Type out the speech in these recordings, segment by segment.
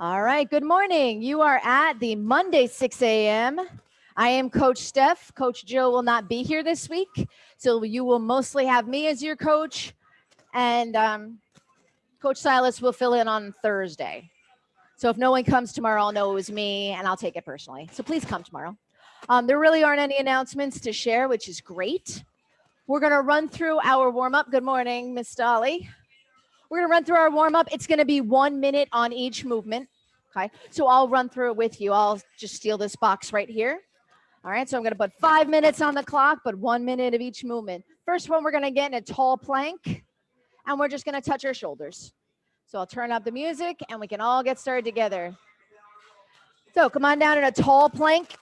All right, good morning. You are at the Monday 6 a.m. I am Coach Steph. Coach Jill will not be here this week, so you will mostly have me as your coach, and Coach Silas will fill in on Thursday. So if no one comes tomorrow, I'll know it was me, and I'll take it personally. So please come tomorrow. There really aren't any announcements to share, which is great. We're going to run through our warm-up. Good morning, Miss Dolly. We're going to run through our warm-up. It's going to be 1 minute on each movement. Okay, so I'll run through it with you. I'll just steal this box right here. All right, so I'm going to put 5 minutes on the clock, but 1 minute of each movement. First one, we're going to get in a tall plank, and we're just going to touch our shoulders. So I'll turn up the music, and we can all get started together. So come on down in a tall plank.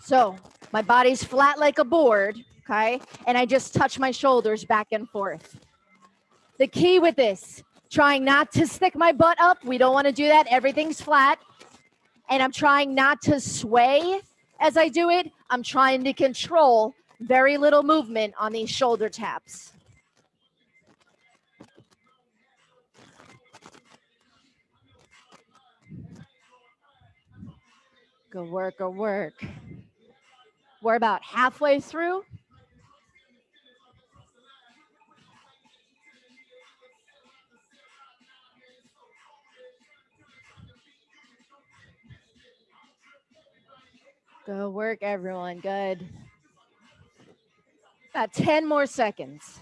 So my body's flat like a board, okay, and I just touch my shoulders back and forth. The key with this, trying not to stick my butt up. We don't want to do that. Everything's flat. And I'm trying not to sway as I do it. I'm trying to control very little movement on these shoulder taps. Good work, good work. We're about halfway through. Good work, everyone. Good. About 10 more seconds.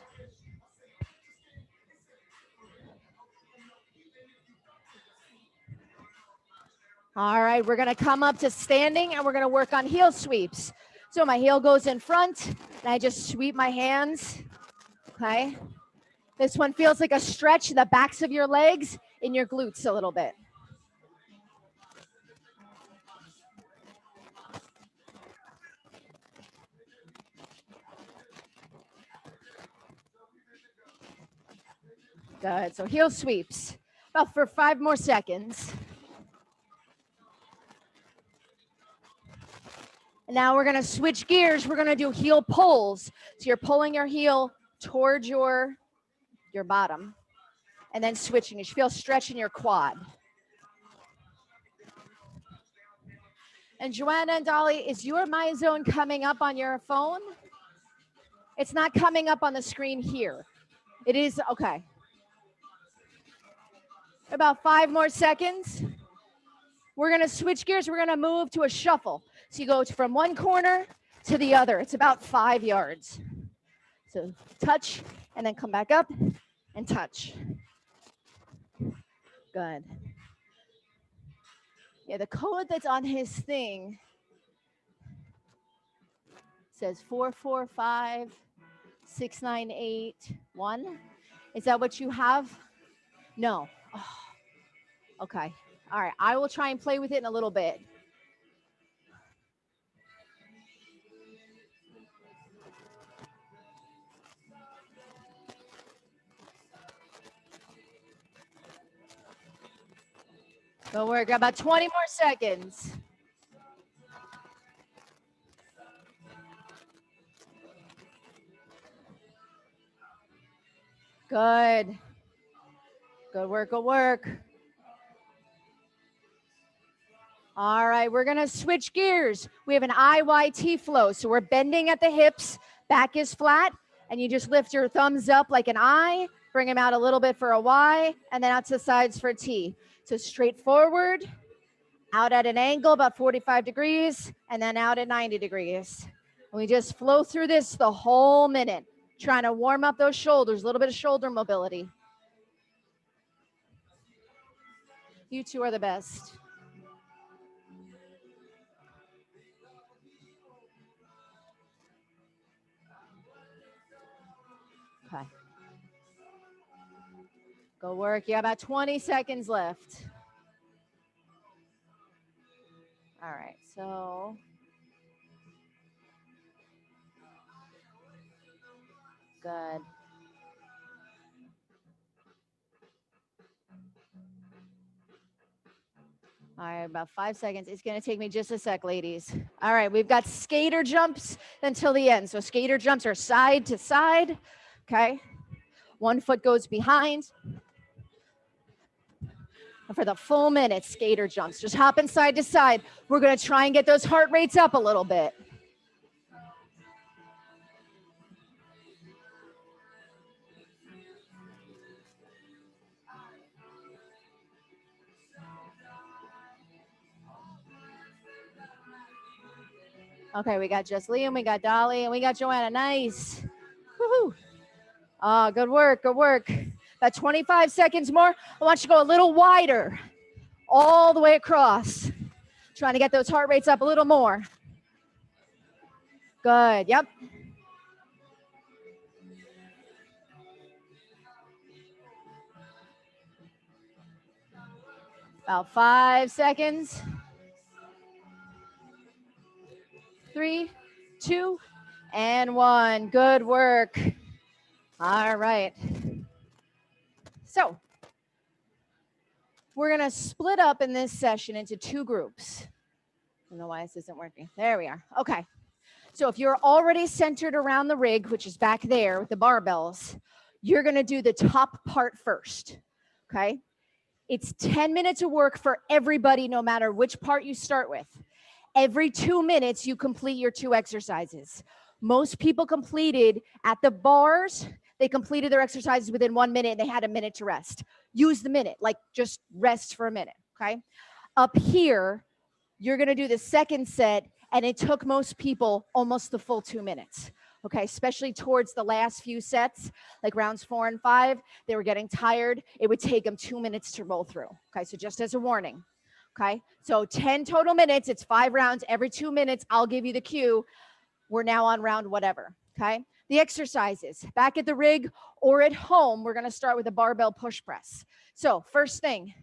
All right, we're going to come up to standing, and we're going to work on heel sweeps. So my heel goes in front, and I just sweep my hands. Okay. This one feels like a stretch in the backs of your legs, in your glutes a little bit. Good. So heel sweeps. About for 5 more seconds. And now we're going to switch gears. We're going to do heel pulls. So you're pulling your heel towards your bottom and then switching. You should feel stretch in your quad. And Joanna and Dolly, is your My Zone coming up on your phone? It's not coming up on the screen here. It is, okay. About 5 more seconds. We're going to switch gears. We're going to move to a shuffle. So you go from one corner to the other. It's about 5 yards. So touch and then come back up and touch. Good. Yeah, the code that's on his thing says 4456981. Is that what you have? No. Oh, okay. All right. I will try and play with it in a little bit. Don't worry. Got about 20 more seconds. Good. Good work. Good work. All right, we're going to switch gears. We have an IYT flow. So we're bending at the hips, back is flat, and you just lift your thumbs up like an I, bring them out a little bit for a Y, and then out to the sides for a T. So straight forward, out at an angle about 45 degrees, and then out at 90 degrees. And we just flow through this the whole minute, trying to warm up those shoulders, a little bit of shoulder mobility. You two are the best. Okay. Go work. You have about 20 seconds left. All right, so good. All right, about 5 seconds. It's going to take me just a sec, ladies. All right, we've got skater jumps until the end. So skater jumps are side to side, okay? One foot goes behind. For the full minute, skater jumps. Just hopping side to side. We're going to try and get those heart rates up a little bit. Okay, we got Just Liam, we got Dolly, and we got Joanna. Nice. Woohoo. Oh, good work, good work. About 25 seconds more. I want you to go a little wider, all the way across. Trying to get those heart rates up a little more. Good, yep. About 5 seconds. 3, 2, and 1. Good work. All right. So we're going to split up in this session into 2 groups. I don't know why this isn't working. There we are. Okay. So if you're already centered around the rig, which is back there with the barbells, you're going to do the top part first. Okay. It's 10 minutes of work for everybody, no matter which part you start with. Every 2 minutes, you complete your 2 exercises. Most people completed at the bars, they completed their exercises within 1 minute and they had a minute to rest. Use the minute, like just rest for a minute, okay? Up here, you're gonna do the second set and it took most people almost the full 2 minutes, okay? Especially towards the last few sets, like rounds 4 and 5, they were getting tired. It would take them 2 minutes to roll through, okay? So just as a warning. Okay, so 10 total minutes, it's 5 rounds. Every 2 minutes, I'll give you the cue. We're now on round whatever, okay? The exercises, back at the rig or at home, we're gonna start with a barbell push press. So first thing,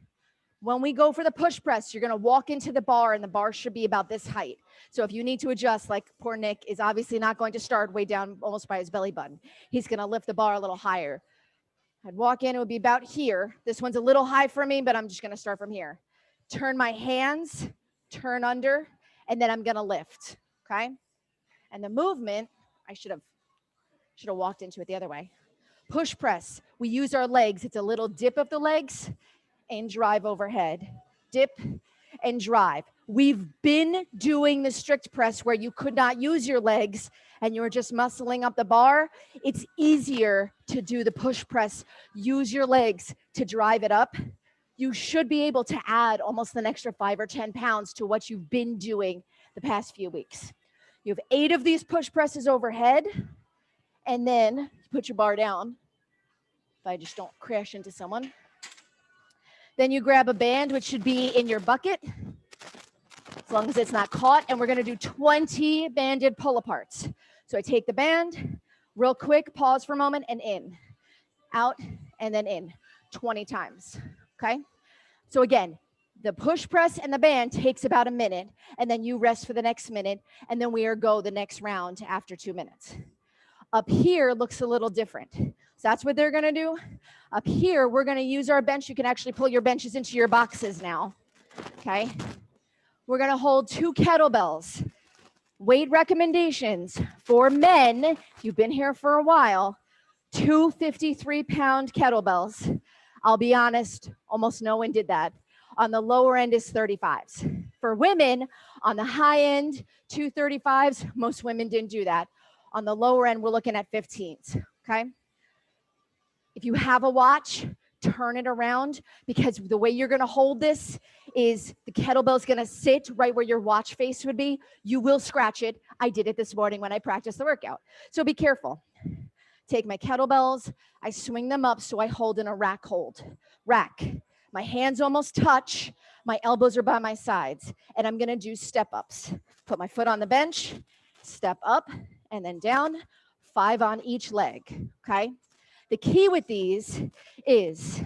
when we go for the push press, you're gonna walk into the bar and the bar should be about this height. So if you need to adjust, like poor Nick is obviously not going to start way down almost by his belly button. He's gonna lift the bar a little higher. I'd walk in, it would be about here. This one's a little high for me, but I'm just gonna start from here. Turn my hands, turn under, and then I'm gonna lift, okay? And the movement, I should have walked into it the other way. Push press, we use our legs. It's a little dip of the legs and drive overhead. Dip and drive. We've been doing the strict press where you could not use your legs and you were just muscling up the bar. It's easier to do the push press. Use your legs to drive it up. You should be able to add almost an extra 5 or 10 pounds to what you've been doing the past few weeks. You have 8 of these push presses overhead, and then you put your bar down, if I just don't crash into someone. Then you grab a band, which should be in your bucket, as long as it's not caught, and we're gonna do 20 banded pull-aparts. So I take the band, real quick, pause for a moment, and in, out, and then in, 20 times. Okay, so again, the push press and the band takes about a minute, and then you rest for the next minute, and then we are go the next round after 2 minutes. Up here looks a little different. So that's what they're gonna do. Up here, we're gonna use our bench. You can actually pull your benches into your boxes now, okay? We're gonna hold 2 kettlebells. Weight recommendations for men, if you've been here for a while, 2 53-pound kettlebells. I'll be honest, almost no one did that. On the lower end is 35s. For women, on the high end, 2 35s, most women didn't do that. On the lower end, we're looking at 15s, okay? If you have a watch, turn it around, because the way you're gonna hold this is the kettlebell's gonna sit right where your watch face would be. You will scratch it. I did it this morning when I practiced the workout. So be careful. Take my kettlebells, I swing them up so I hold in a rack hold. Rack. My hands almost touch, my elbows are by my sides, and I'm gonna do step ups. Put my foot on the bench, step up, and then down, 5 on each leg, okay? The key with these is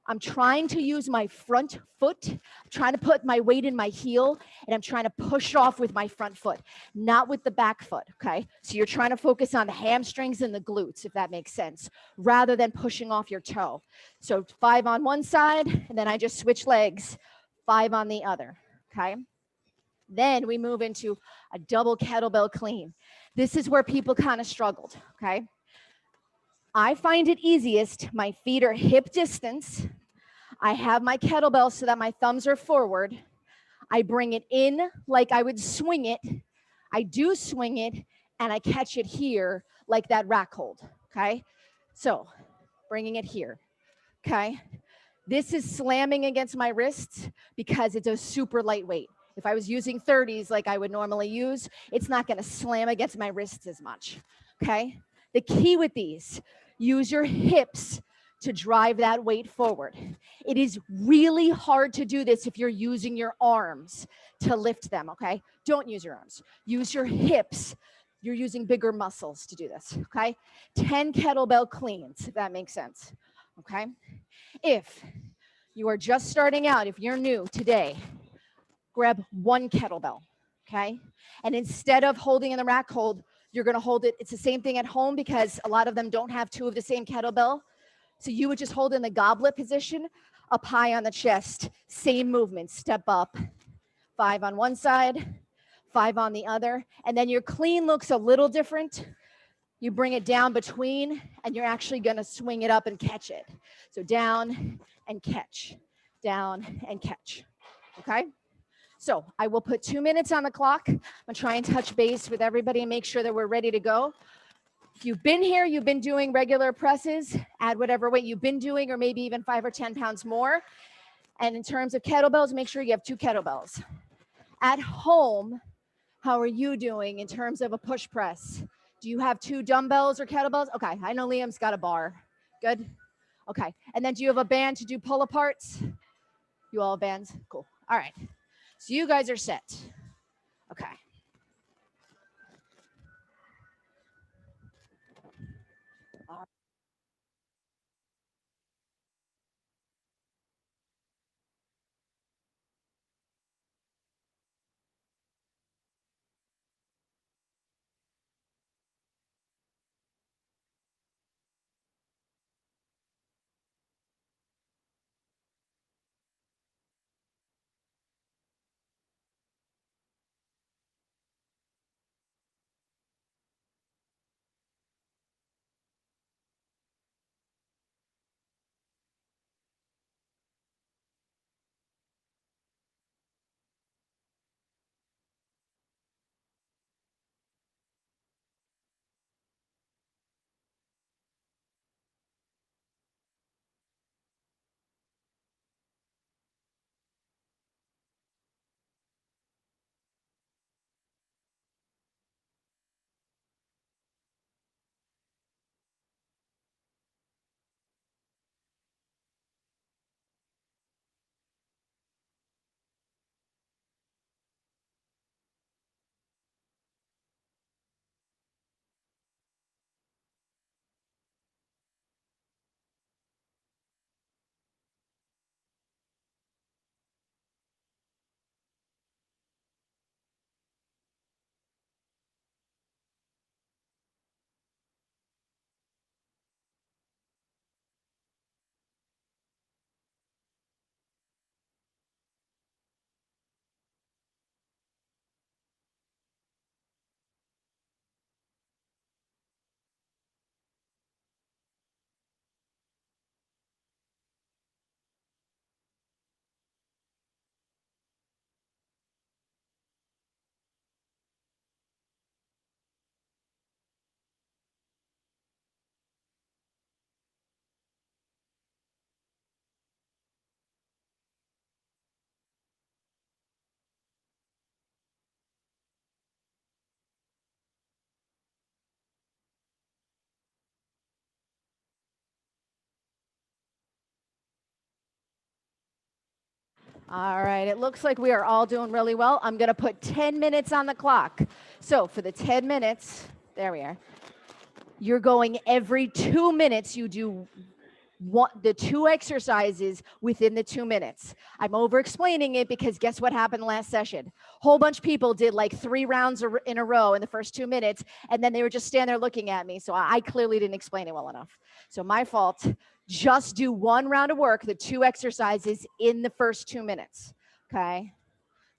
I'm trying to use my front foot. I'm trying to put my weight in my heel, and I'm trying to push off with my front foot, not with the back foot, okay? So you're trying to focus on the hamstrings and the glutes, if that makes sense, rather than pushing off your toe. So 5 on one side, and then I just switch legs, 5 on the other, okay? Then we move into a double kettlebell clean. This is where people kind of struggled, okay? I find it easiest, my feet are hip distance. I have my kettlebell so that my thumbs are forward. I bring it in like I would swing it. I do swing it, and I catch it here like that rack hold, okay? So bringing it here, okay? This is slamming against my wrists because it's a super lightweight. If I was using 30s like I would normally use, it's not gonna slam against my wrists as much, okay? The key with these, use your hips to drive that weight forward. It is really hard to do this if you're using your arms to lift them, okay? Don't use your arms. Use your hips. You're using bigger muscles to do this, okay? 10 kettlebell cleans, if that makes sense, okay? If you are just starting out, if you're new today, grab one kettlebell, okay? And instead of holding in the rack hold, you're gonna hold it. It's the same thing at home because a lot of them don't have two of the same kettlebell. So you would just hold in the goblet position, up high on the chest, same movement, step up, 5 on one side, 5 on the other. And then your clean looks a little different. You bring it down between, and you're actually gonna swing it up and catch it. So down and catch, down and catch, okay? So I will put 2 minutes on the clock. I'm gonna try and touch base with everybody and make sure that we're ready to go. If you've been here, you've been doing regular presses, add whatever weight you've been doing, or maybe even 5 or 10 pounds more. And in terms of kettlebells, make sure you have 2 kettlebells. At home, how are you doing in terms of a push press? Do you have 2 dumbbells or kettlebells? Okay, I know Liam's got a bar. Good. Okay, and then do you have a band to do pull aparts? You all have bands? Cool. All right, so you guys are set. Okay. All right, it looks like we are all doing really well. I'm gonna put 10 minutes on the clock. So for the 10 minutes, there we are. You're going every 2 minutes, you do the 2 exercises within the 2 minutes. I'm over explaining it because guess what happened last session? Whole bunch of people did like 3 rounds in a row in the first 2 minutes, and then they were just standing there looking at me. So I clearly didn't explain it well enough. So my fault. Just do 1 round of work, the 2 exercises in the first 2 minutes. Okay.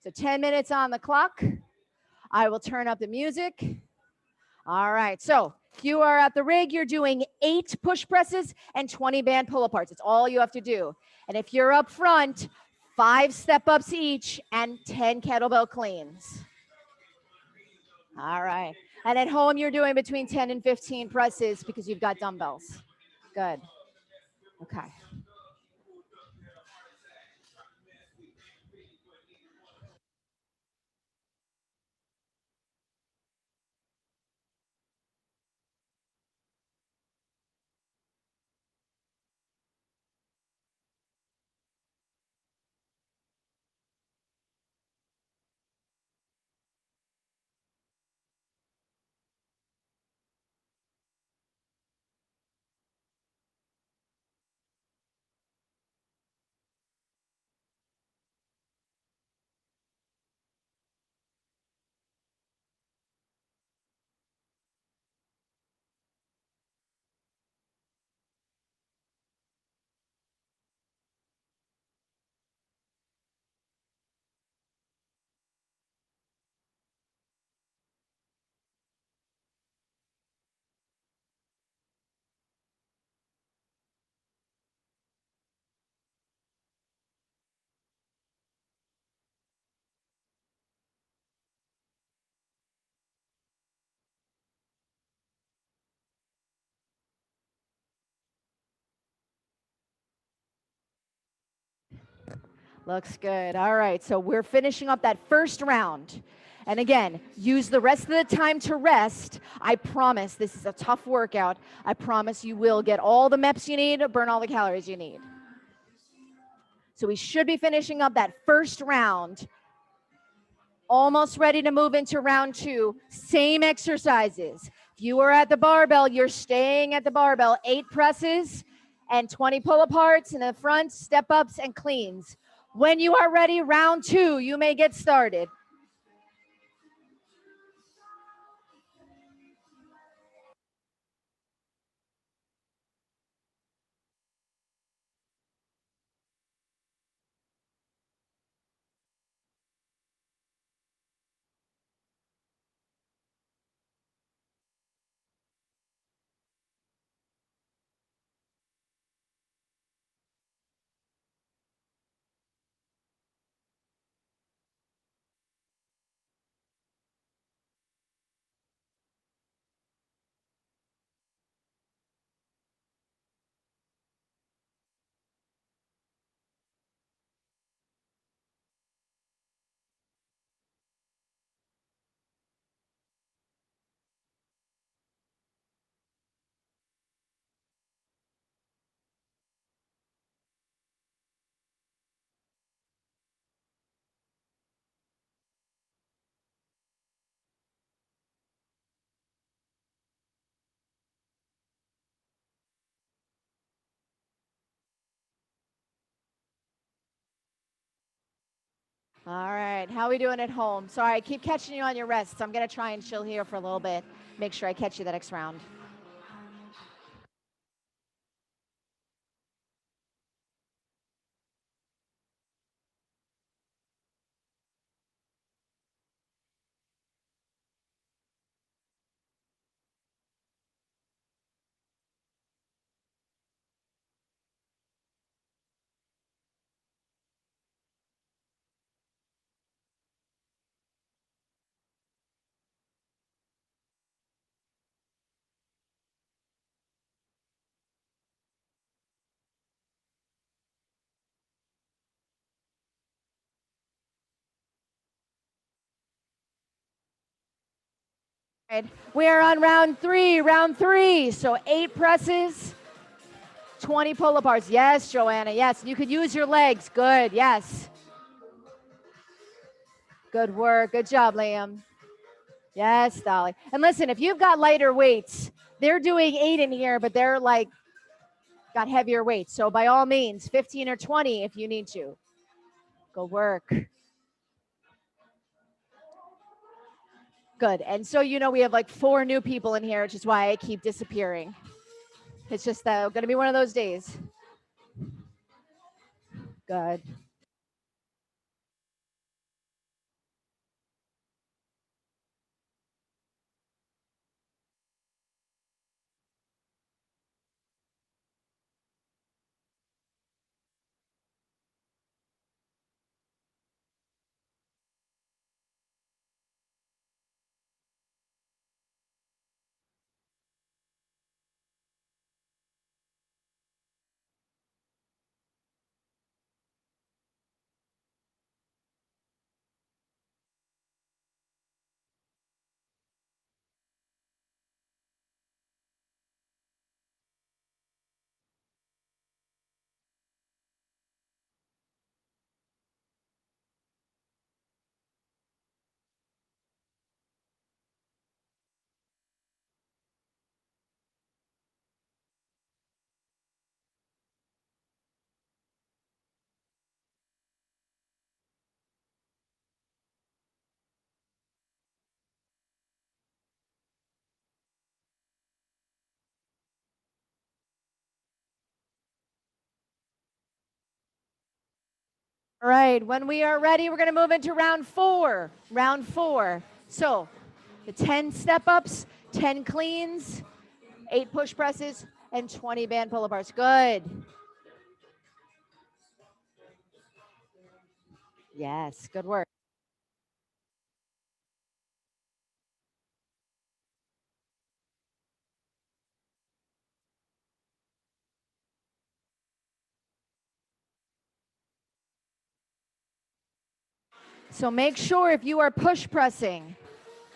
So 10 minutes on the clock. I will turn up the music. All right. So If you are at the rig, you're doing 8 push presses and 20 band pull aparts. It's all you have to do. And if you're up front, 5 step ups each and 10 kettlebell cleans. All right. And at home, you're doing between 10 and 15 presses because you've got dumbbells. Good. Okay. Looks good. All right. So we're finishing up that first round. And again, use the rest of the time to rest. I promise this is a tough workout. I promise you will get all the MEPs you need, burn all the calories you need. So we should be finishing up that first round. Almost ready to move into round 2. Same exercises. If you are at the barbell, you're staying at the barbell. 8 presses and 20 pull aparts in the front, step ups and cleans. When you are ready, round 2, you may get started. All right, how are we doing at home? Sorry, I keep catching you on your rests. I'm going to try and chill here for a little bit. Make sure I catch you the next round. All right, we are on round 3. So 8 presses, 20 pull aparts. Yes, Joanna. Yes, you could use your legs. Good. Yes. Good work. Good job, Liam. Yes, Dolly. And listen, if you've got lighter weights, they're doing 8 in here, but they're like got heavier weights. So by all means, 15 or 20 if you need to. Go work. Good. And so, we have like 4 new people in here, which is why I keep disappearing. It's just going to be one of those days. Good. All right, when we are ready, we're going to move into round four. Round four. So the 10 step ups, 10 cleans, 8 push presses, and 20 band pull aparts. Good. Yes, good work. So make sure if you are push pressing,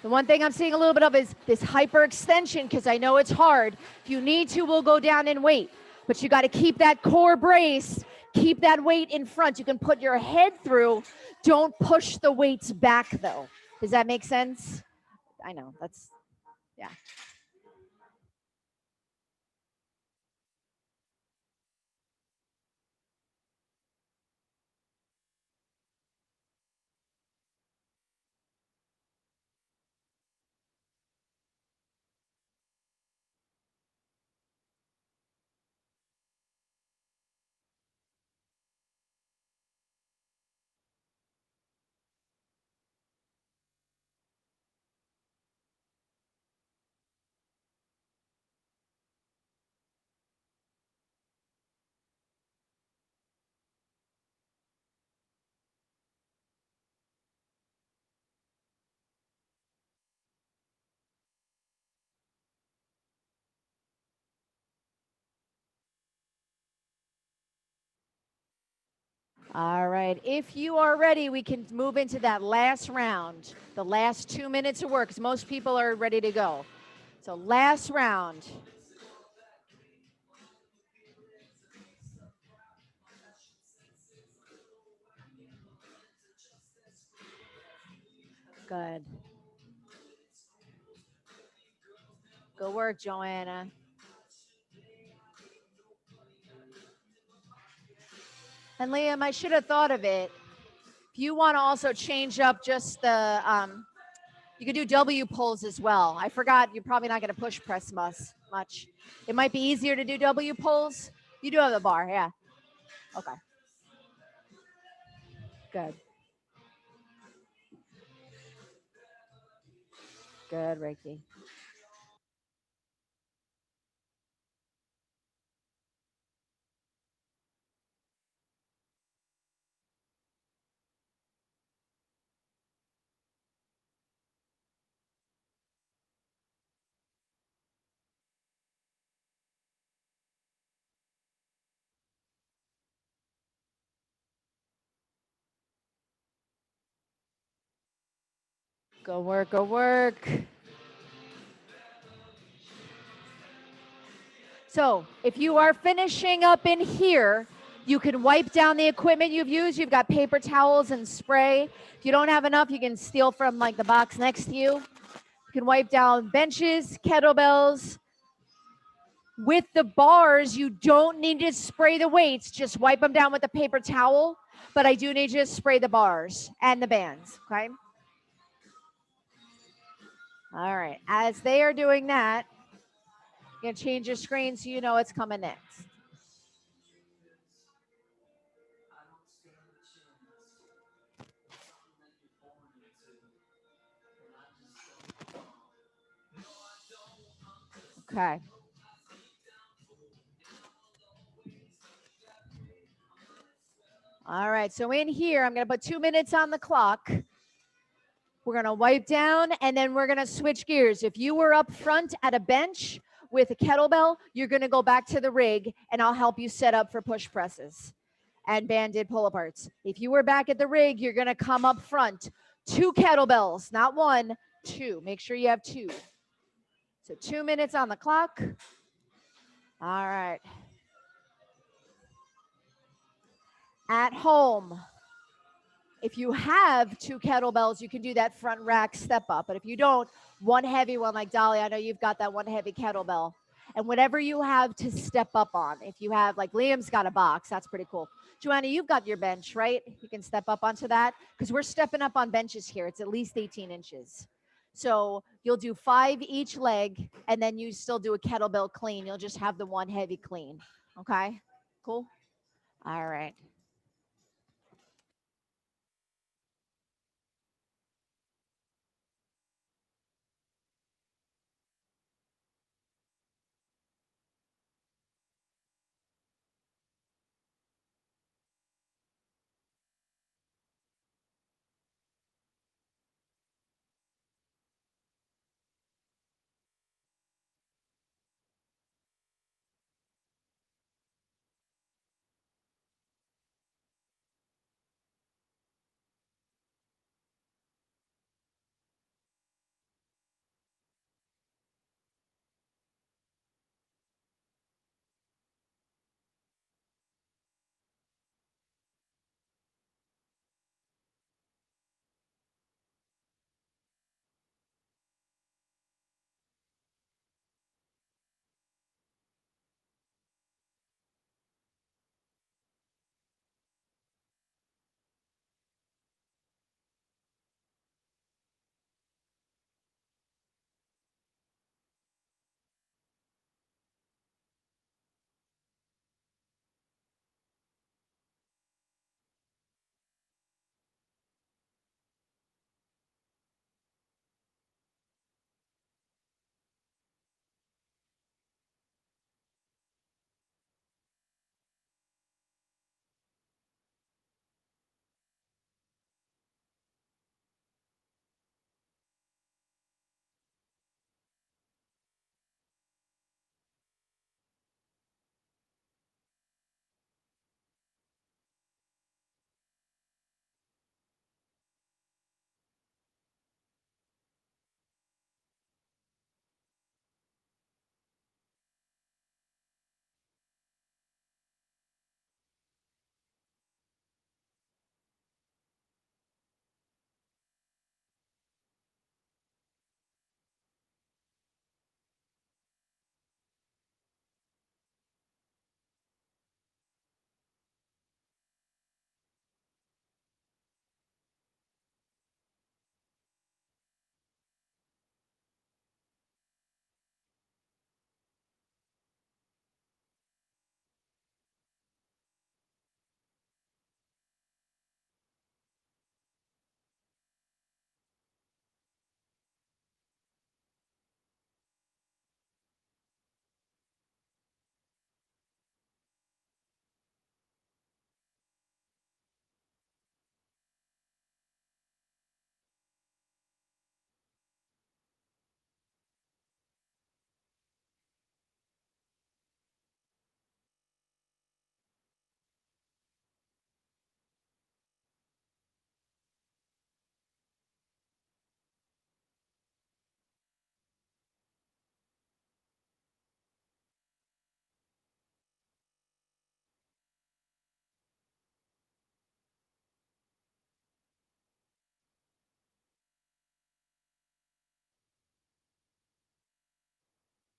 the one thing I'm seeing a little bit of is this hyperextension because I know it's hard. If you need to, we'll go down and weight. But you got to keep that core brace, keep that weight in front. You can put your head through. Don't push the weights back though. Does that make sense? I know that's, yeah. All right. If you are ready, we can move into that last round, the last 2 minutes of work, because most people are ready to go. So last round. Good. Good work, Joanna. And Liam, I should have thought of it. If you want to also change up just the, you could do W pulls as well. I forgot you're probably not going to push press much. It might be easier to do W pulls. You do have the bar, yeah. Okay, good. Good, Ricky. Go work, go work. So if you are finishing up in here, you can wipe down the equipment you've used. You've got paper towels and spray. If you don't have enough, you can steal from like the box next to you. You can wipe down benches, kettlebells. With the bars, you don't need to spray the weights. Just wipe them down with a paper towel. But I do need you to spray the bars and the bands, okay? All right. As they are doing that, you can change your screen so you know what's coming next. Okay. All right. So in here, I'm going to put 2 minutes on the clock. We're going to wipe down and then we're going to switch gears. If you were up front at a bench with a kettlebell, you're going to go back to the rig and I'll help you set up for push presses and banded pull aparts. If you were back at the rig, you're going to come up front. 2 kettlebells, not 1, 2. Make sure you have 2. So 2 minutes on the clock. All right. At home, if you have 2 kettlebells, you can do that front rack step up. But if you don't, one heavy one like Dolly, I know you've got that one heavy kettlebell. And whatever you have to step up on, if you have, like Liam's got a box, that's pretty cool. Joanna, you've got your bench, right? You can step up onto that because we're stepping up on benches here. It's at least 18 inches. So you'll do 5 each leg and then you still do a kettlebell clean. You'll just have the one heavy clean. Okay, cool. All right.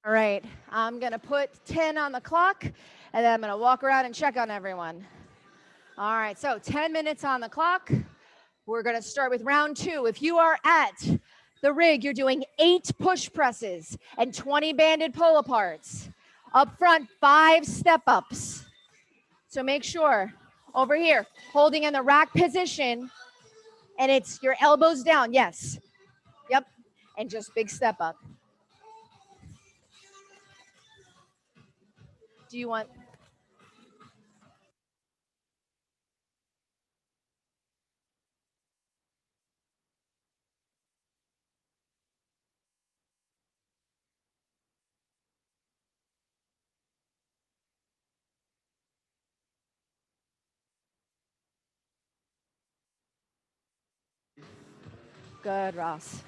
All right, I'm gonna put 10 on the clock, and then I'm gonna walk around and check on everyone. All right, so 10 minutes on the clock. We're gonna start with round two. If you are at the rig, you're doing 8 push presses and 20 banded pull aparts. Up front, 5 step ups. So make sure over here, holding in the rack position, and it's your elbows down. Yes. Yep. And just big step up. Do you want? Good, Ross.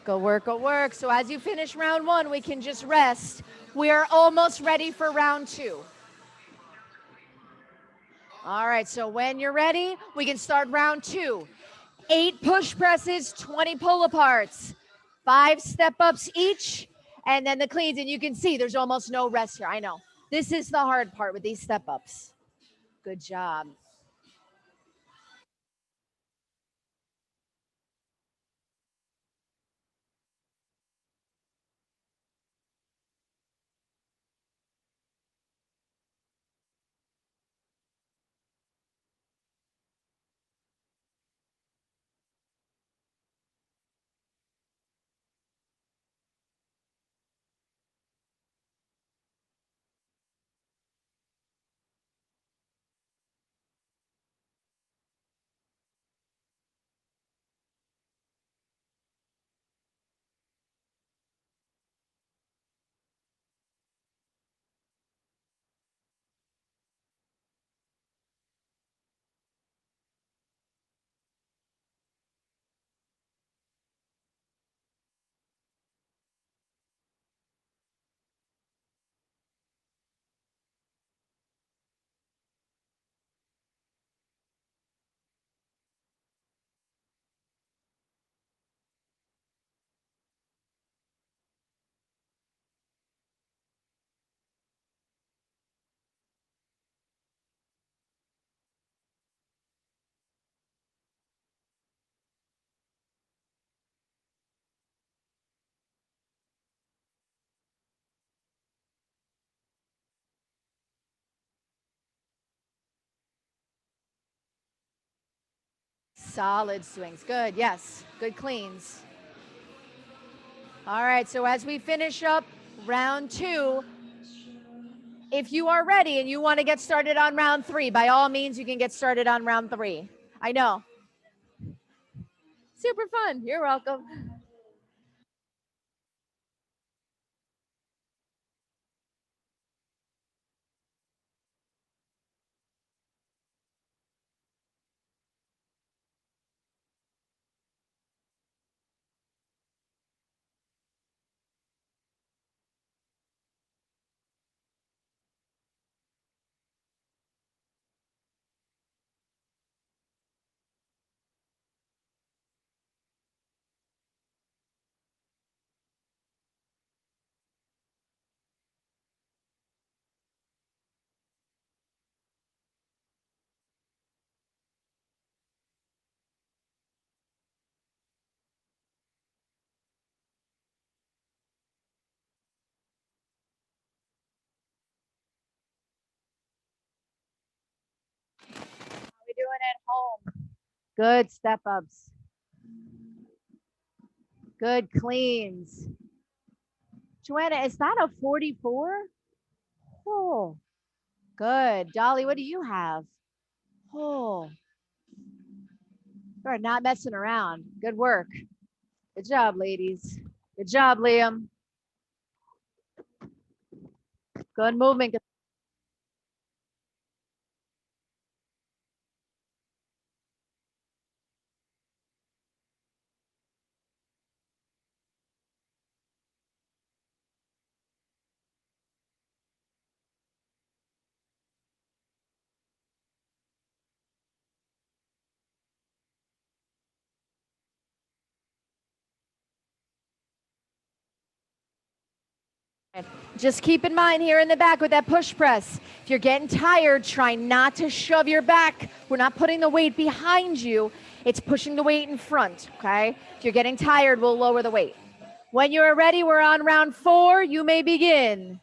Go work, go work. So as you finish round one, we can just rest. We are almost ready for round two. All right, so when you're ready, we can start round two. 8 push presses, 20 pull aparts, 5 step ups each, and then the cleans. And you can see there's almost no rest here. I know. This is the hard part with these step ups. Good job. Solid swings. Good. Yes. Good cleans. All right. So as we finish up round two, if you are ready and you want to get started on round three, by all means, you can get started on round three. I know. Super fun. You're welcome. at home. Good step ups. Good cleans. Joanna, is that a 44? Oh, good. Dolly, what do you have? Oh, you're not messing around. Good work. Good job, ladies. Good job, Liam. Good movement. Just keep in mind here in the back with that push press, if you're getting tired, try not to shove your back. We're not putting the weight behind you. It's pushing the weight in front, okay? If you're getting tired, we'll lower the weight. When you're ready, we're on round 4. You may begin.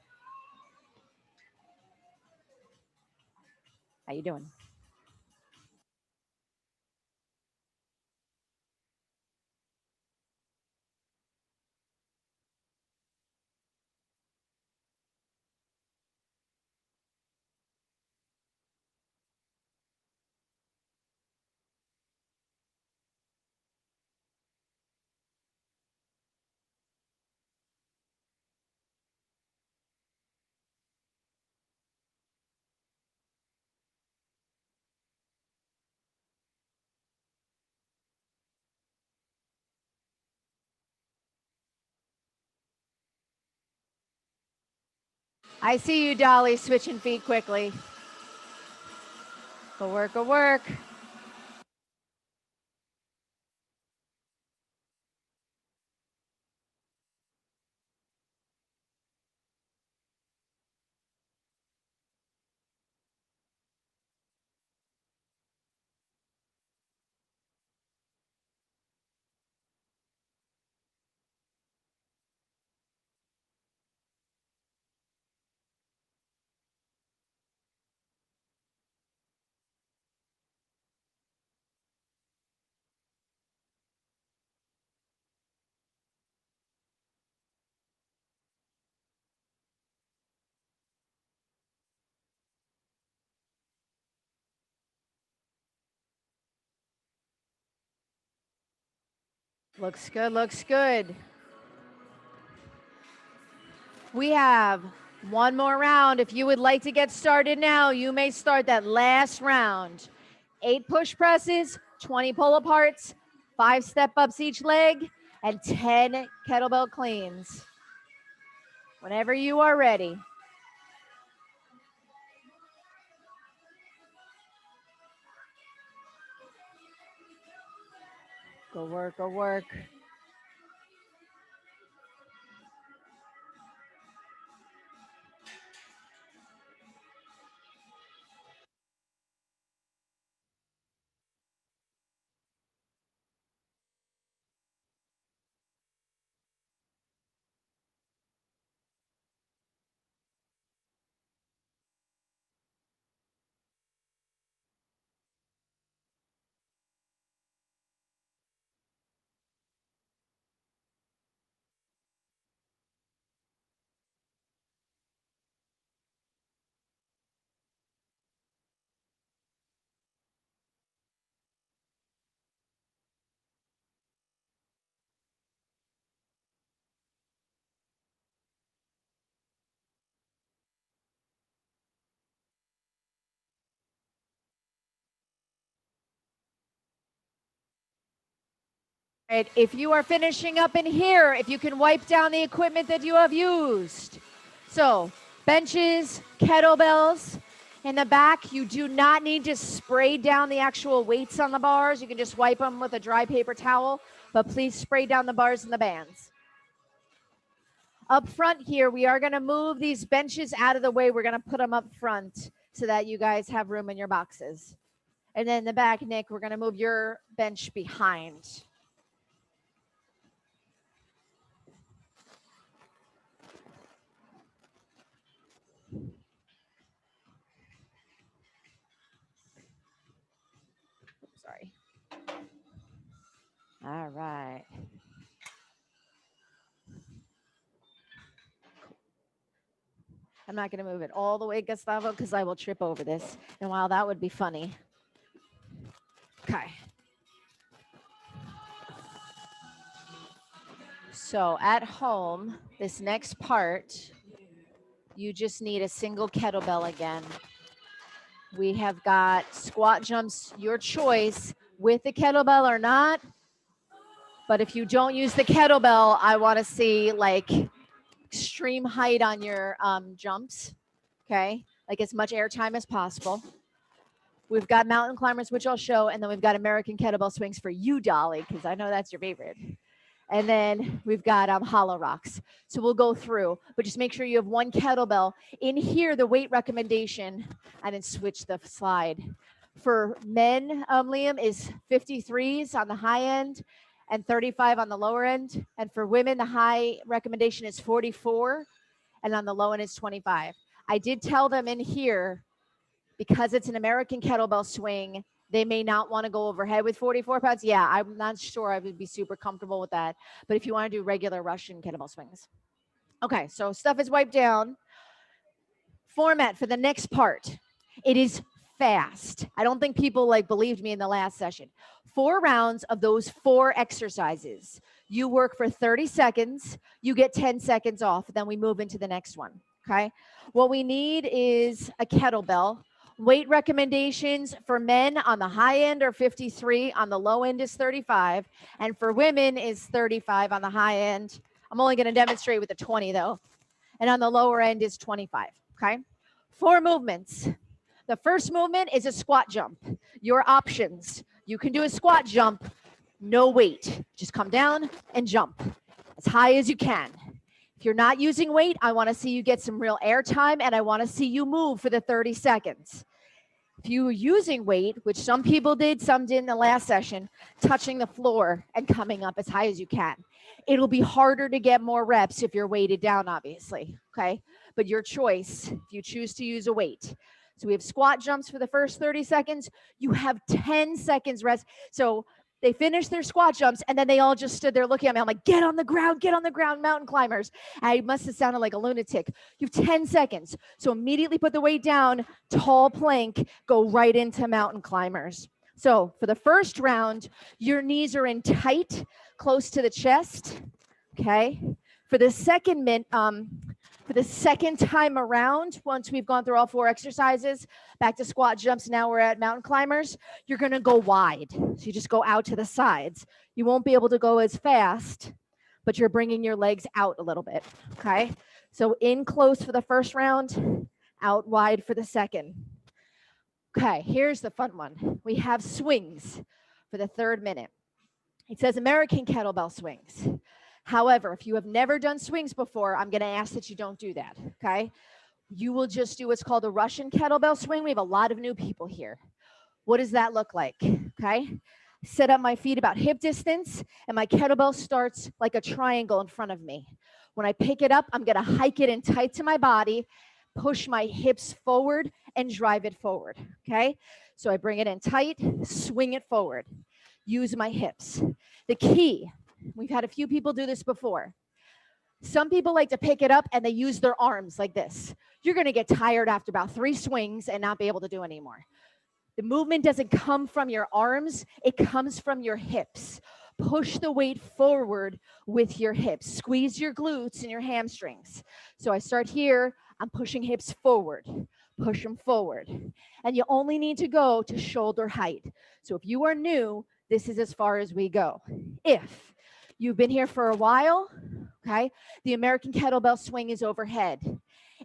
How you doing? I see you, Dolly, switching feet quickly. Go work, go work. Looks good, looks good. We have one more round. If you would like to get started now, you may start that last round. 8 push presses, 20 pull aparts, 5 step ups each leg, and 10 kettlebell cleans. Whenever you are ready. Go work, go work. Right, if you are finishing up in here, if you can wipe down the equipment that you have used. So, benches, kettlebells. In the back, you do not need to spray down the actual weights on the bars. You can just wipe them with a dry paper towel, but please spray down the bars and the bands. Up front here, we are going to move these benches out of the way. We're going to put them up front so that you guys have room in your boxes. And then in the back, Nick, we're going to move your bench behind. All right. I'm not going to move it all the way, Gustavo, because I will trip over this. And while that would be funny. Okay. So at home, this next part, you just need a single kettlebell again. We have got squat jumps, your choice, with the kettlebell or not. But if you don't use the kettlebell, I want to see like extreme height on your jumps. Okay. Like as much air time as possible. We've got mountain climbers, which I'll show. And then we've got American kettlebell swings for you, Dolly, because I know that's your favorite. And then we've got hollow rocks. So we'll go through, but just make sure you have one kettlebell. In here, the weight recommendation, I didn't switch the slide. For men, Liam, is 53s on the high end and 35 on the lower end. And for women, the high recommendation is 44 and on the low end is 25. I did tell them in here, because it's an American kettlebell swing, they may not want to go overhead with 44 pounds. Yeah, I'm not sure I would be super comfortable with that. But if you want to do regular Russian kettlebell swings. Okay, so stuff is wiped down. Format for the next part. It is fast. I don't think people believed me in the last session. 4 rounds of those 4 exercises. You work for 30 seconds. You get 10 seconds off. Then we move into the next one. Okay. What we need is a kettlebell. Weight recommendations for men on the high end are 53, on the low end is 35, and for women is 35 on the high end. I'm only going to demonstrate with the 20 though, and on the lower end is 25, okay? 4 movements. The first movement is a squat jump. Your options. You can do a squat jump, no weight. Just come down and jump as high as you can. If you're not using weight, I want to see you get some real air time, and I want to see you move for the 30 seconds. If you were using weight, which some people did, some did in the last session, touching the floor and coming up as high as you can. It'll be harder to get more reps if you're weighted down, obviously, okay? But your choice, if you choose to use a weight. So we have squat jumps for the first 30 seconds. You have 10 seconds rest. So they finished their squat jumps, and then they all just stood there looking at me. I'm like, get on the ground, mountain climbers. I must have sounded like a lunatic. You have 10 seconds. So immediately put the weight down, tall plank, go right into mountain climbers. So for the first round, your knees are in tight, close to the chest, okay? For the second time around, once we've gone through all 4 exercises, back to squat jumps, now we're at mountain climbers, you're gonna go wide. So you just go out to the sides. You won't be able to go as fast, but you're bringing your legs out a little bit, okay? So in close for the first round, out wide for the second. Okay, here's the fun one. We have swings for the 3rd minute. It says American kettlebell swings. However, if you have never done swings before, I'm going to ask that you don't do that, okay? You will just do what's called a Russian kettlebell swing. We have a lot of new people here. What does that look like, okay? Set up my feet about hip distance, and my kettlebell starts like a triangle in front of me. When I pick it up, I'm going to hike it in tight to my body, push my hips forward, and drive it forward, okay? So I bring it in tight, swing it forward, use my hips. The key, we've had a few people do this before. Some people like to pick it up and they use their arms like this. You're going to get tired after about 3 swings and not be able to do anymore. The movement doesn't come from your arms, it comes from your hips. Push the weight forward with your hips. Squeeze your glutes and your hamstrings. So I start here, I'm pushing hips forward. Push them forward. And you only need to go to shoulder height. So if you are new, this is as far as we go. If you've been here for a while, okay, the American kettlebell swing is overhead.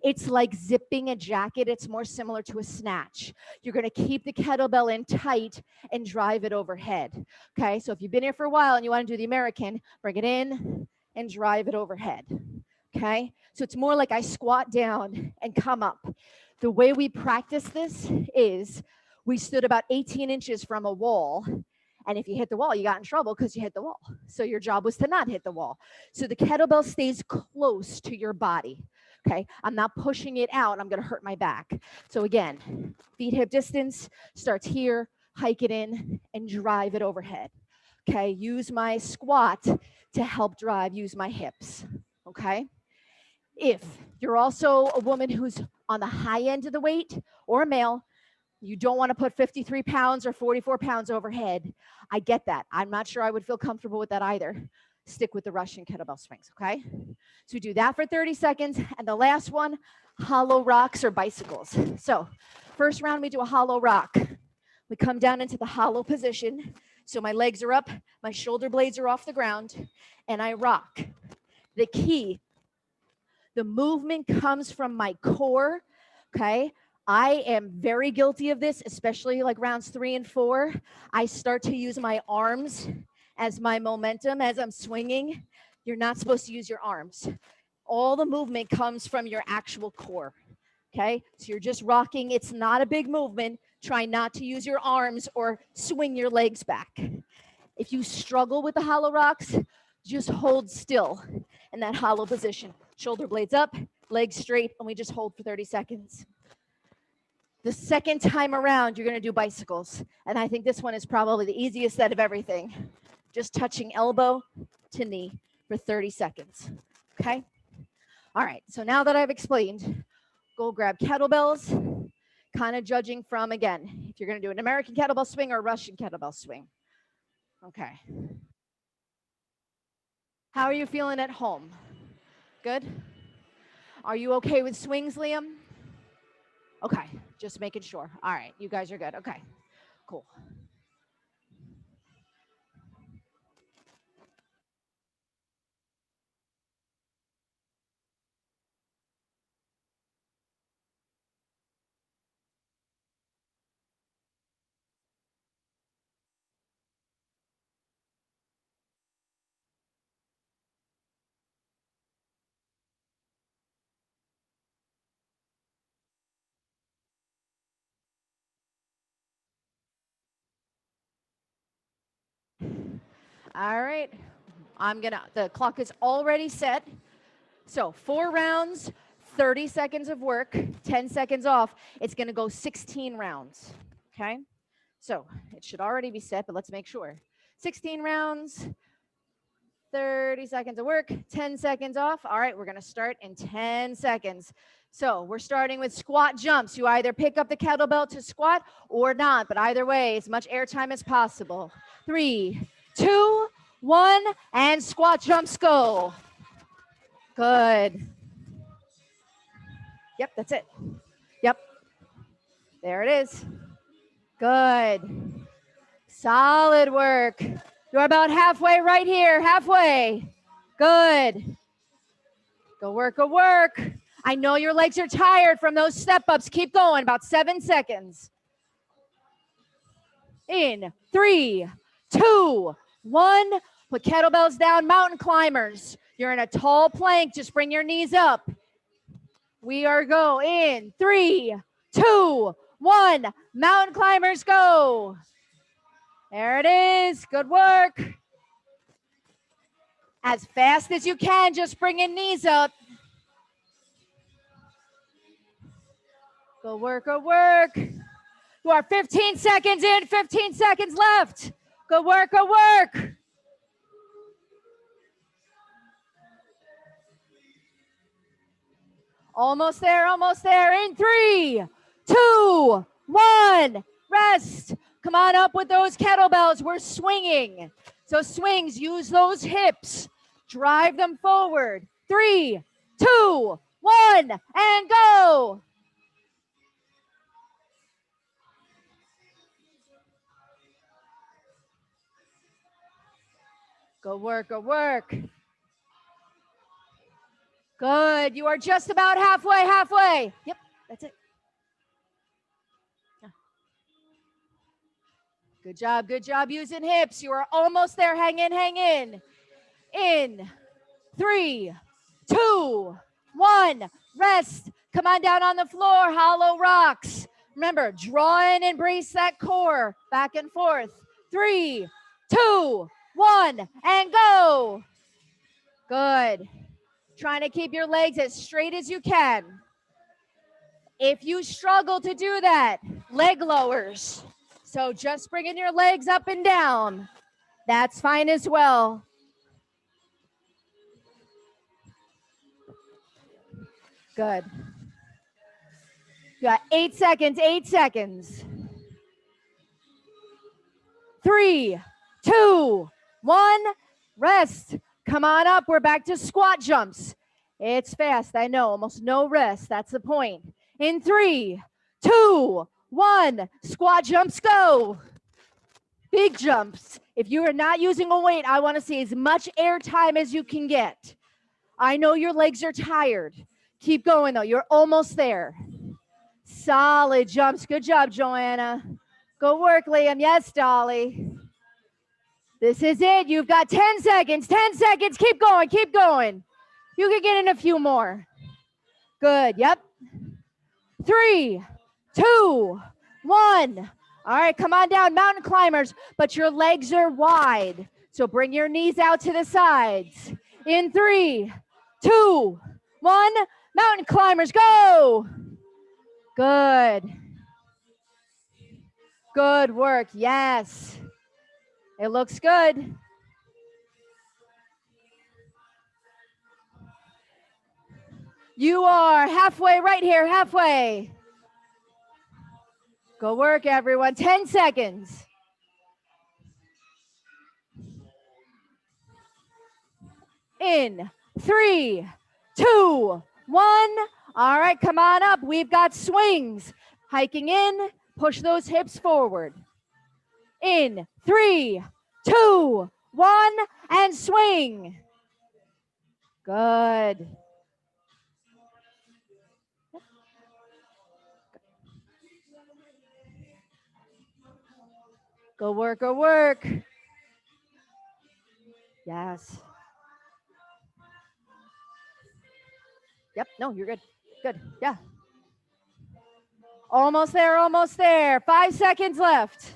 It's like zipping a jacket. It's more similar to a snatch. You're going to keep the kettlebell in tight and drive it overhead. Okay, so if you've been here for a while and you want to do the American, bring it in and drive it overhead. Okay, so it's more like I squat down and come up. The way we practice this is we stood about 18 inches from a wall. And if you hit the wall, you got in trouble because you hit the wall. So your job was to not hit the wall. So the kettlebell stays close to your body. Okay, I'm not pushing it out. I'm going to hurt my back. So again, feet hip distance, starts here, hike it in, and drive it overhead. Okay, use my squat to help drive, use my hips. Okay. If you're also a woman who's on the high end of the weight or a male, you don't want to put 53 pounds or 44 pounds overhead. I get that. I'm not sure I would feel comfortable with that either. Stick with the Russian kettlebell swings, okay? So we do that for 30 seconds. And the last one, hollow rocks or bicycles. So first round, we do a hollow rock. We come down into the hollow position. So my legs are up, my shoulder blades are off the ground, and I rock. The key, the movement comes from my core, okay? I am very guilty of this, especially like rounds 3 and 4. I start to use my arms as my momentum as I'm swinging. You're not supposed to use your arms. All the movement comes from your actual core, okay? So you're just rocking. It's not a big movement. Try not to use your arms or swing your legs back. If you struggle with the hollow rocks, just hold still in that hollow position. Shoulder blades up, legs straight, and we just hold for 30 seconds. The second time around, you're going to do bicycles. And I think this one is probably the easiest set of everything. Just touching elbow to knee for 30 seconds. Okay? All right. So now that I've explained, go grab kettlebells, kind of judging from, again, if you're going to do an American kettlebell swing or a Russian kettlebell swing. Okay. How are you feeling at home? Good? Are you okay with swings, Liam? Okay, just making sure. All right, you guys are good. Okay, cool. All right, the clock is already set. So 4 rounds, 30 seconds of work, 10 seconds off. It's gonna go 16 rounds, okay? So it should already be set, but let's make sure. 16 rounds, 30 seconds of work, 10 seconds off. All right, we're gonna start in 10 seconds. So we're starting with squat jumps. You either pick up the kettlebell to squat or not, but either way, as much air time as possible. 3, 2, 1, and squat jumps go. Good. Yep, that's it. Yep. There it is. Good. Solid work. You're about halfway right here. Halfway. Good. Go work, go work. I know your legs are tired from those step ups. Keep going. About 7 seconds. In 3, 2, 1. Put kettlebells down, mountain climbers. You're in a tall plank. Just bring your knees up. We are go in 3, 2, 1. Mountain climbers go. There it is. Good work. As fast as you can, just bring your knees up. Go work, go work. You are 15 seconds in, 15 seconds left. Go work, go work. Almost there, almost there. In 3, 2, 1. Rest. Come on up with those kettlebells. We're swinging. So swings, use those hips. Drive them forward. 3, 2, 1, and go. Go work, go work. Good. You are just about halfway, halfway. Yep, that's it. Good job using hips. You are almost there. Hang in, hang in. In 3, 2, 1. Rest. Come on down on the floor. Hollow rocks. Remember, draw in and brace that core. Back and forth. 3, 2, 1, and go. Good. Trying to keep your legs as straight as you can. If you struggle to do that, leg lowers. So just bringing your legs up and down. That's fine as well. Good. You got 8 seconds, 8 seconds. 3, 2, 1, rest. Come on up. We're back to squat jumps. It's fast. I know. Almost no rest. That's the point. In 3, 2, 1, squat jumps, go. Big jumps. If you are not using a weight, I want to see as much air time as you can get. I know your legs are tired. Keep going, though. You're almost there. Solid jumps. Good job, Joanna. Go work, Liam. Yes, Dolly. This is it. You've got 10 seconds. 10 seconds. Keep going. Keep going. You can get in a few more. Good. Yep. 3, 2, 1. All right, come on down, mountain climbers, but your legs are wide. So bring your knees out to the sides. In 3, 2, 1, mountain climbers, go. Good. Good work. Yes. It looks good. You are halfway right here, halfway. Go work, everyone. 10 seconds. In 3, 2, 1. All right, come on up. We've got swings. Hiking in, push those hips forward. In 3, 2, 1, and swing. Good. Go work, go work. Yes. Yep, no, you're good. Good, yeah. Almost there, almost there. 5 seconds left.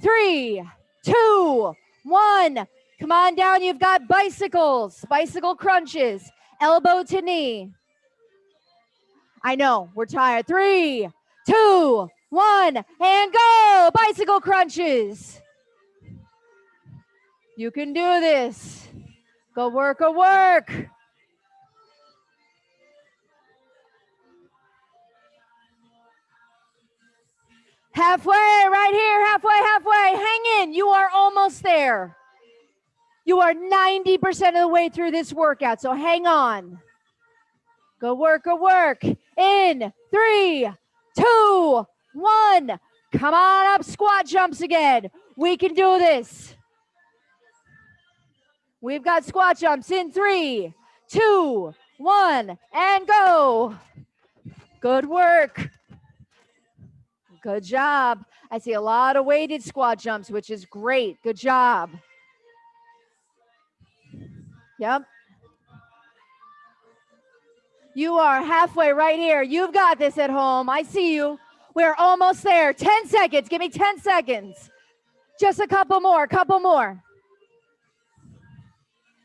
3, 2, 1. Come on down. You've got bicycles, bicycle crunches, elbow to knee. I know, we're tired. 3, 2, 1, and go. Bicycle crunches. You can do this. Go work, go work. Halfway, right here, halfway, halfway. Hang in. You are almost there. You are 90% of the way through this workout, so hang on. Go work, go work. In 3, 2, 1. Come on up, squat jumps again. We can do this. We've got squat jumps in 3, 2, 1, and go. Good work. Good job. I see a lot of weighted squat jumps, which is great. Good job. Yep. You are halfway right here. You've got this at home. I see you. We're almost there. 10 seconds. Give me 10 seconds. Just a couple more, couple more.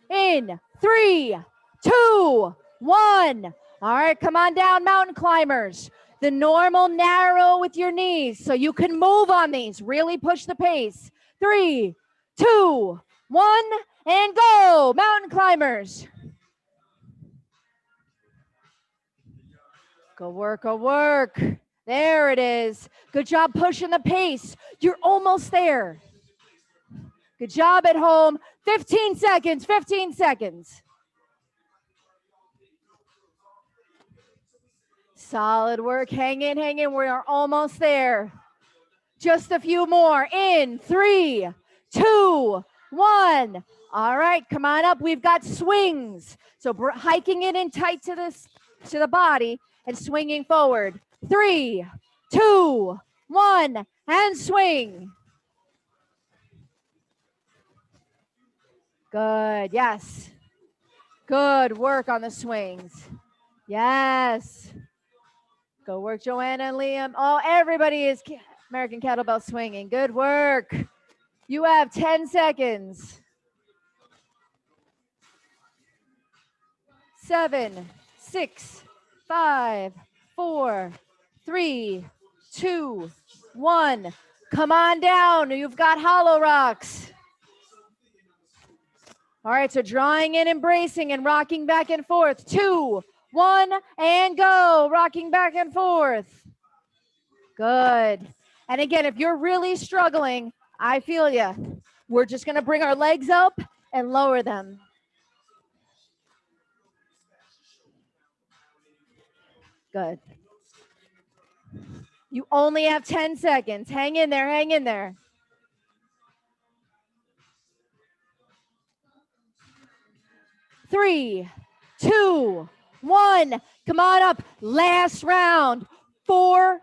In 3, 2, 1. All right, come on down, mountain climbers. The normal narrow with your knees so you can move on these. Really push the pace. 3, 2, 1, and go. Mountain climbers. Go work, go work. There it is. Good job pushing the pace. You're almost there. Good job at home. 15 seconds, 15 seconds. Solid work. Hang in, hang in. We are almost there. Just a few more. In 3, 2, 1. All right, come on up. We've got swings. So hiking it in tight to the body and swinging forward. 3, 2, 1, and swing. Good. Yes. Good work on the swings. Yes. Go work, Joanna and Liam. Oh, everybody is American kettlebell swinging. Good work. You have 10 seconds. 7, 6, 5, 4, 3, 2, 1. Come on down. You've got hollow rocks. All right, so drawing in, embracing, and rocking back and forth. 2, 1, and go. Rocking back and forth. Good. And again, if you're really struggling, I feel you. We're just going to bring our legs up and lower them. Good. You only have 10 seconds. Hang in there, hang in there. 3, 2, 1. Come on up. Last round. Four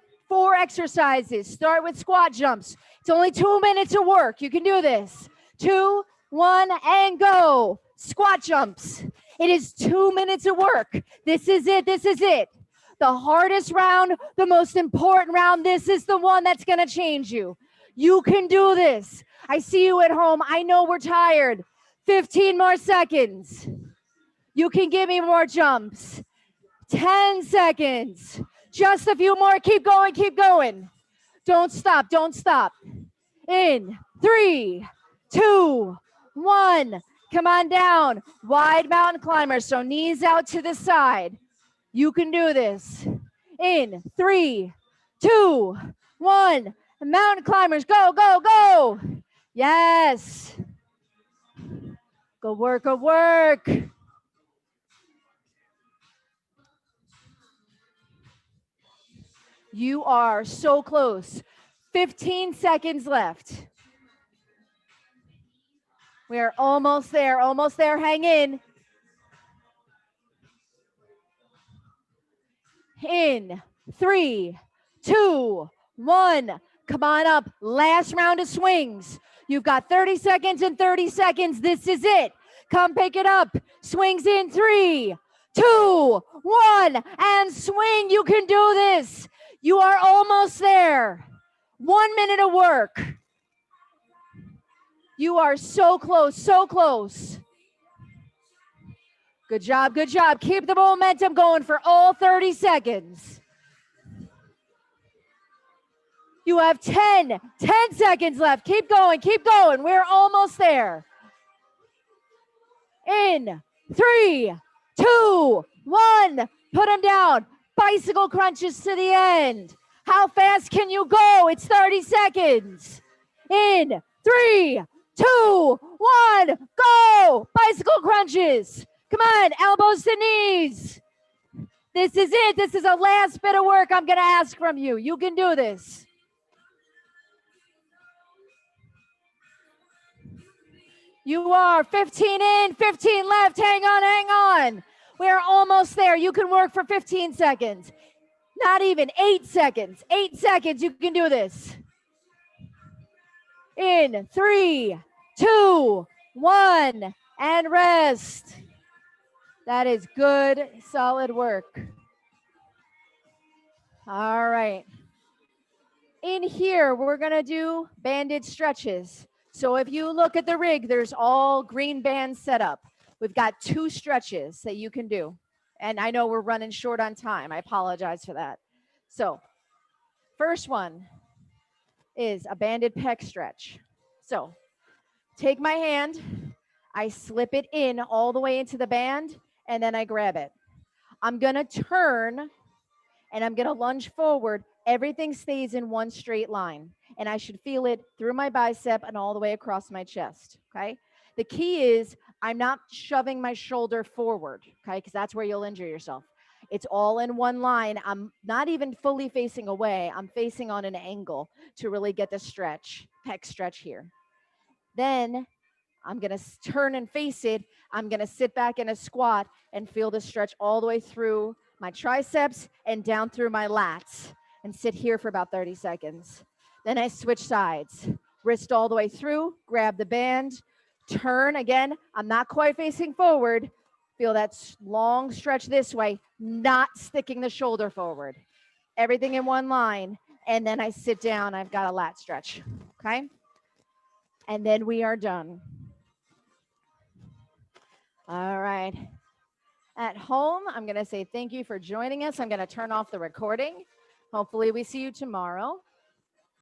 exercises. Start with squat jumps. It's only 2 minutes of work. You can do this. 2, 1, and go. Squat jumps. It is 2 minutes of work. This is it. This is it. The hardest round, the most important round. This is the one that's going to change you. You can do this. I see you at home. I know we're tired. 15 more seconds. You can give me more jumps. 10 seconds. Just a few more. Keep going, keep going. Don't stop, don't stop. In 3, 2, 1. Come on down. Wide mountain climber. So knees out to the side. You can do this. In 3, 2, 1. Mountain climbers. Go, go, go. Yes. Good work, good work. You are so close. 15 seconds left. We are almost there, almost there. Hang in. In 3, 2, 1. Come on up. Last round of swings. You've got 30 seconds and 30 seconds. This is it. Come pick it up. Swings in 3, 2, 1, and swing. You can do this. You are almost there. 1 minute of work. You are so close, so close. Good job, good job. Keep the momentum going for all 30 seconds. You have 10 seconds left. Keep going, keep going. We're almost there. In 3, 2, 1. Put them down. Bicycle crunches to the end. How fast can you go? It's 30 seconds. In 3, 2, 1, go. Bicycle crunches. Come on, elbows to knees. This is it. This is the last bit of work I'm going to ask from you. You can do this. You are 15 in, 15 left. Hang on, hang on. We're almost there. You can work for 15 seconds. Not even 8 seconds. 8 seconds. You can do this. In 3, 2, 1, and rest. That is good, solid work. All right. In here, we're going to do banded stretches. So if you look at the rig, there's all green bands set up. We've got 2 stretches that you can do. And I know we're running short on time. I apologize for that. So first one is a banded pec stretch. So take my hand, I slip it in all the way into the band, and then I grab it. I'm going to turn and I'm going to lunge forward. Everything stays in one straight line. And I should feel it through my bicep and all the way across my chest. Okay. The key is I'm not shoving my shoulder forward. Okay. Because that's where you'll injure yourself. It's all in one line. I'm not even fully facing away. I'm facing on an angle to really get the stretch, pec stretch here. Then I'm going to turn and face it. I'm going to sit back in a squat and feel the stretch all the way through my triceps and down through my lats and sit here for about 30 seconds. Then I switch sides, wrist all the way through, grab the band, turn again. I'm not quite facing forward. Feel that long stretch this way, not sticking the shoulder forward. Everything in one line. And then I sit down. I've got a lat stretch. Okay. And then we are done. All right. At home, I'm going to say thank you for joining us. I'm going to turn off the recording. Hopefully we see you tomorrow.